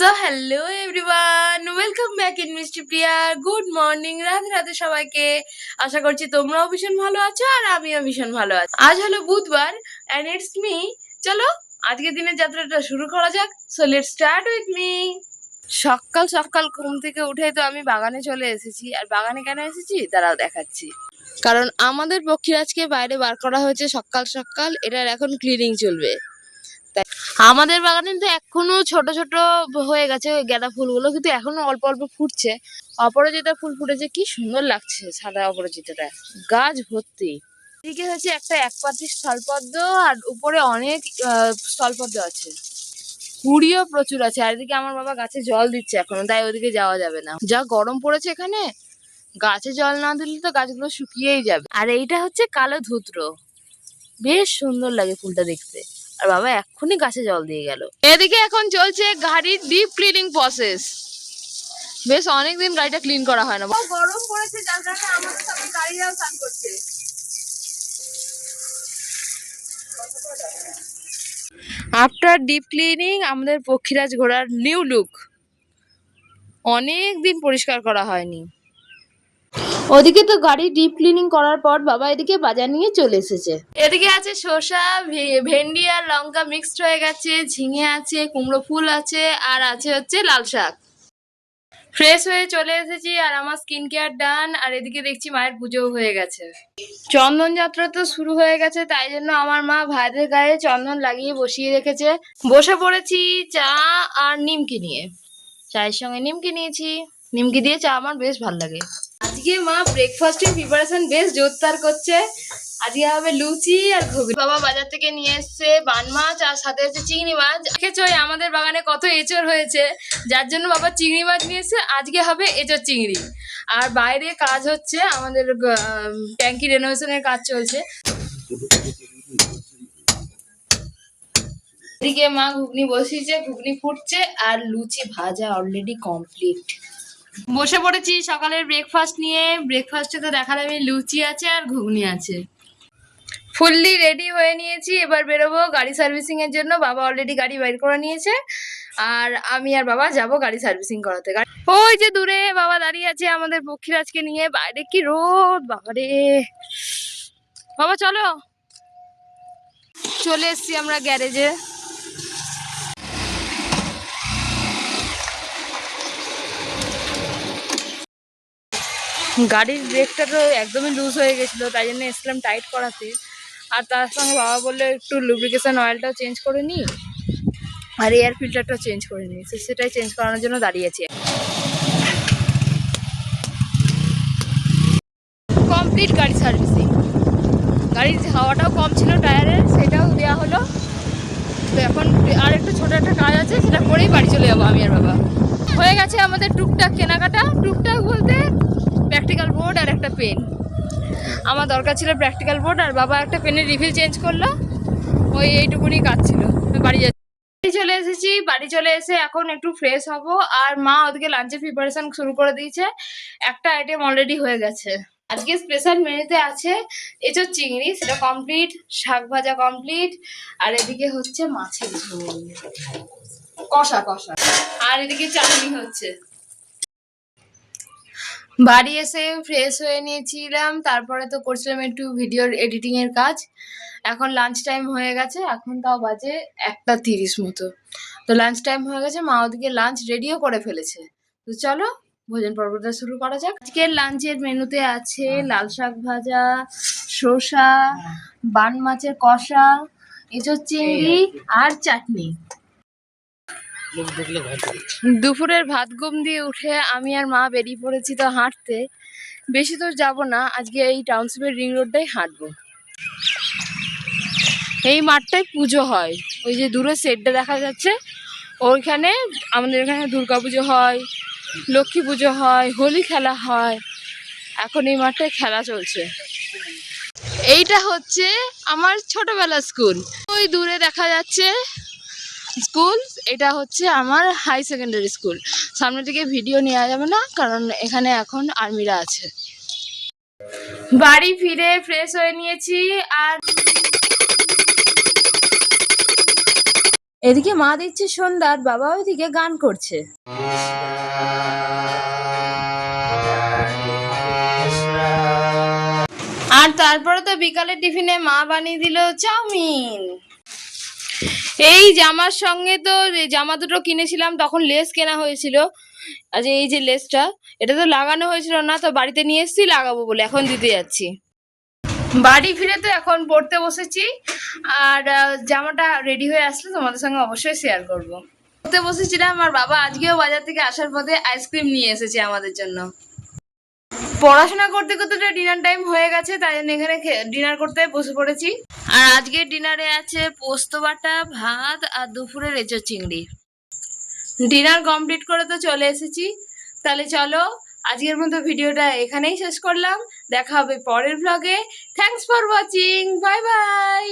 So hello everyone, welcome back in মিষ্টি প্রিয়া। Good morning, Radhe Radhe সবাইকে। আশা করছি তোমরাও ভীষণ ভালো আছো আর আমিও ভীষণ ভালো আছি। আজ হলো বুধবার এন্ড ইটস মি। চলো আজকের দিনের যাত্রাটা শুরু করা যাক। So let's start with me. সকাল সকাল ঘুম থেকে উঠে তো আমি বাগানে চলে এসেছি। আর বাগানে কেন এসেছি দাঁড়াও দেখাচ্ছি। কারণ আমাদের পক্ষীরাজকে বাইরে বার করা হয়েছে সকাল সকাল, এটার এখন ক্লিনিং চলবে। আমাদের বাগানে তো এখনো ছোট ছোট হয়ে গেছে গাঁদা ফুলগুলো, কিন্তু এখনো অল্প অল্প ফুটছে। অপরাজিতা ফুল ফুটেছে, কি সুন্দর লাগছে সাদা অপরাজিতাটা, গাছ ভর্তি। এদিকে হচ্ছে একটা একপাত্রী স্থলপদ্ম, আর উপরে অনেক স্থলপদ্ম আছে, কুড়িও প্রচুর আছে। আর এদিকে আমার বাবা গাছে জল দিচ্ছে এখনো, তাই ওদিকে যাওয়া যাবে না। যা গরম পড়েছে এখানে, গাছে জল না দিলে তো গাছগুলো শুকিয়েই যাবে। আর এইটা হচ্ছে কালো ধুত্র, বেশ সুন্দর লাগে ফুলটা দেখতে। আর বাবা এক্ষুনি গাছে জল দিয়ে গেল। এদিকে এখন চলছে গাড়ির ডিপ ক্লিনিং প্রসেস। বেশ অনেকদিন গাড়িটা ক্লিন করা হয় না। গরম পড়েছে যার কারণে আমাদের সব গাড়িরাও স্নান করছে। আফটার ডিপ ক্লিনিং আমাদের পক্ষীরাজ ঘোড়ার নিউ লুক। অনেক দিন পরিষ্কার করা হয়নি। ওদিকে তো গাড়ি ডিপ ক্লিনিং করার পর বাবা এদিকে বাজার নিয়ে চলে এসেছে। এদিকে আছে শসা, ভেন্ডি আর লঙ্কা মিক্সড হয়ে গেছে, ঝিঙে আছে, কুমড়ো ফুল আছে, আর আছে হচ্ছে লাল শাক। ফ্রেশ হয়ে চলে এসেছি আর আমার স্কিন কেয়ার ডান। আর এদিকে দেখছি মায়ের পুজোও হয়ে গেছে। চন্দন যাত্রা তো শুরু হয়ে গেছে, তাই জন্য আমার মা ভাইদের গায়ে চন্দন লাগিয়ে বসিয়ে রেখেছে। বসে পড়েছি চা আর নিমকি নিয়ে। চায়ের সঙ্গে নিমকি নিয়েছি। নিমকি দিয়ে চা আমার বেশ ভালো লাগে। আজকে মা ব্রেকফাস্টের প্রিপারেশন বেশ জোরদার করছে। আজকে হবে লুচি আর ঘুগনি। বাবা বাজার থেকে নিয়ে এসছে বান মাছ, আর সাথে আছে চিংড়ি মাছ। দেখেছো আমাদের বাগানে কত এঁচড় হয়েছে, যার জন্য বাবা চিংড়ি মাছ নিয়ে এসছে। আজকে হবে এঁচড় চিংড়ি। আর বাইরে কাজ হচ্ছে, আমাদের ট্যাঙ্কি রেনোভেশনের কাজ চলছে। এদিকে মা ঘুগনি বসিয়েছে, ঘুগনি ফুটছে, আর লুচি ভাজা অলরেডি কমপ্লিট। বসে পড়েছি সকালের ব্রেকফাস্ট নিয়ে। ব্রেকফাস্টে তো দেখালাম লুচি আছে আর ঘুগনি আছে। ফুললি রেডি হয়ে নিয়েছি, এবার বেরোবো গাড়ি সার্ভিসিং এর জন্য। বাবা অলরেডি গাড়ি বাইর করে নিয়েছে, আর আমি আর বাবা যাব গাড়ি সার্ভিসিং করাতে। ওই যে দূরে বাবা দাঁড়িয়ে আছে আমাদের পক্ষীরাজকে নিয়ে। বাইরে কি রোদ বাবারে। বাবা চলো, চলে এসছি আমরা গ্যারেজে। গাড়ির ব্রেকটা তো একদমই লুজ হয়ে গেছিলো, তাই জন্য এসলাম টাইট করাতে। আর তার সঙ্গে বাবা বললো একটু লুব্রিকেশন অয়েলটাও চেঞ্জ করে নিই, আর এয়ার ফিল্টারটাও চেঞ্জ করে নিই। সেটাই চেঞ্জ করানোর জন্য দাঁড়িয়েছি। কমপ্লিট গাড়ি সার্ভিসিং। গাড়ির হাওয়াটাও কম ছিল টায়ারের, সেটাও দেওয়া হলো। তো এখন আর একটু ছোটো একটা কাজ আছে, সেটা করেই বাড়ি চলে যাবো আমি আর বাবা। হয়ে গেছে আমাদের টুকটাক কেনাকাটা। টুকটাক বলতে প্র্যাকটিক্যাল বোর্ড আর একটা পেন। আমার দরকার ছিল প্র্যাকটিক্যাল বোর্ড, আর বাবা একটা পেনের রিফিল চেঞ্জ করলো। এইটুকুনি কাজ ছিল। বাড়ি যাচ্ছি। বাড়ি চলে এসেছি। বাড়ি চলে এসে এখন একটু ফ্রেশ হব। আর মা ওদিকে লাঞ্চের প্রিপারেশন শুরু করে দিয়েছে। একটা আইটেম অলরেডি হয়ে গেছে। আজকে স্পেশাল মেনুতে আছে এঁচোড় চিংড়ি, সেটা কমপ্লিট। শাক ভাজা কমপ্লিট। আর এদিকে হচ্ছে মাছের ঝোল, কষা কষা। আর এদিকে চাটনি হচ্ছে। বাড়ি এসে ফ্রেশ হয়ে নিয়েছিলাম, তারপরে তো করছিলাম একটু ভিডিওর এডিটিং এর কাজ। এখন লাঞ্চ টাইম হয়ে গেছে, এখন তাও বাজে 1:30 মতো। তো লাঞ্চ টাইম হয়ে গেছে, মা ওদিকে লাঞ্চ রেডিও করে ফেলেছে। তো চলো ভোজন পর্বটা শুরু করা যাক। আজকের লাঞ্চের মেনুতে আছে লাল শাক ভাজা, শসা, বান মাছের কষা, এঁচোড় চিংড়ি আর চাটনি। দুপুরের ভাত ঘুম দিয়ে উঠে আমি আর মা বেরিয়ে পড়েছি তো হাঁটতে। বেশি দূর যাবো না, আজকে এই টাউনশিপের রিং রোডটাই হাঁটবো। এই মাঠটায় পুজো হয়, ওই যে দূরে শেডটা দেখা যাচ্ছে ওইখানে। আমাদের এখানে দুর্গা পুজো হয়, লক্ষ্মী পুজো হয়, হোলি খেলা হয়। এখন এই মাঠটায় খেলা চলছে। এইটা হচ্ছে আমার ছোটবেলার স্কুল, ওই দূরে দেখা যাচ্ছে স্কুল। এটা হচ্ছে আমার হাই সেকেন্ডারি স্কুল। সামনে থেকে ভিডিও নেওয়া যাবে না, কারণ এখানে এখন আর্মিরা আছে। বাড়ি ফিরে ফ্রেশ হয়ে নিয়েছি। আর এদিকে মা দিচ্ছে সন্ধ্যা আর বাবা ওইদিকে গান করছে। আর তারপরে তো বিকালের টিফিনে মা বানিয়ে দিল চাউমিন। এই জামার সঙ্গে তো জামা দুটো কিনেছিলাম, তখন লেস কেনা হয়েছিল। আজ এই যে লেসটা, এটা তো লাগানো হয়েছিল না, তো বাড়িতে নিয়ে এসেছি লাগাবো বলে, এখন দিতে যাচ্ছি। বাড়ি ফিরে তো এখন পড়তে বসেছি, আর জামাটা রেডি হয়ে আসলে তোমাদের সঙ্গে অবশ্যই শেয়ার করব। পড়তে বসেছিলাম, আর বাবা আজকেও বাজার থেকে আসার পথে আইসক্রিম নিয়ে এসেছে আমাদের জন্য। পড়াশোনা করতে করতে ডিনার টাইম হয়ে গেছে, তাই জন্য এখানে ডিনার করতে বসে পড়েছি। আর আজকে ডিনারে আছে পোস্ত বাটা, ভাত আর দুপুরের এঁচোড় চিংড়ি। ডিনার কমপ্লিট করে তো চলে এসেছি। তাহলে চলো আজকের মতো ভিডিওটা এখানেই শেষ করলাম। দেখা হবে পরের ব্লগে। Thanks for watching, bye bye.